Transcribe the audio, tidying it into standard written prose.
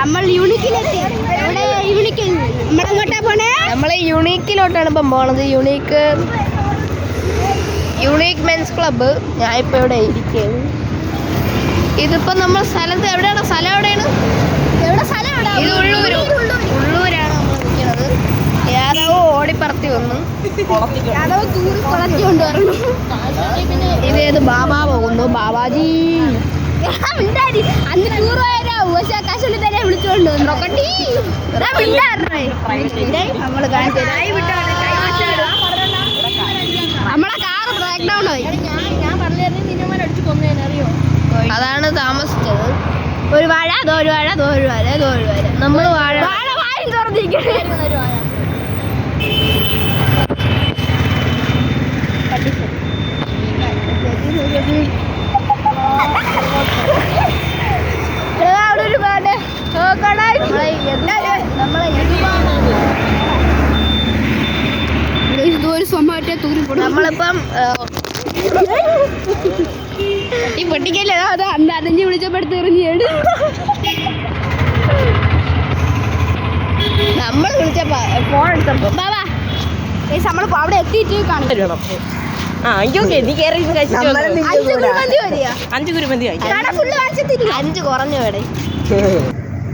നമ്മൾ യൂണിക്കിലെത്തി. നമ്മളെങ്ങോട്ടാ പോണേ? നമ്മള് യൂണിക്കിലോട്ടാണ് ഇപ്പം പോണത്. Unique men's club. ഞാൻ ഇപ്പൊ ഇവിടെ ഇരിക്കുന്നു. ഇതിപ്പോ നമ്മൾ സ്ഥലത്ത് എവിടെയാണ്? സ്ഥലം എവിടെയാണ്? ഇത് ഉള്ളൂരാണ് നമ്മൾ നിൽക്കുന്നത്. യാദവ് ഓടിപ്പറത്തി വന്നു. ഇതേത് ബാബ പോകുന്നു. ബാബാജി അന്ന് ടൂർ പോയാലും പക്ഷെ ആകാശം തന്നെ വിളിച്ചോണ്ട് നമ്മള് നമ്മളെ കാറ് ബ്രേക്ക് ഡൗൺ ആയി. അതാണ് താമസിച്ചത്. ഒരു വാഴ നമ്മൾ വാഴ വായും തുറന്നിരിക്കണേ. അവിടെ ഒരു പാട് നമ്മളിപ്പം പൊട്ടിക്കല്ലേ. അത് അന്നഞ്ഞ് വിളിച്ചപ്പെടുത്ത് എറിഞ്ഞേട്. നമ്മൾ വിളിച്ചപ്പോ ഫോൺ എടുത്തപ്പോ ബാബാ നമ്മൾ അവിടെ എത്തിയിട്ട് കാണിക്കണം. 5 കുറഞ്ഞു വേടേ.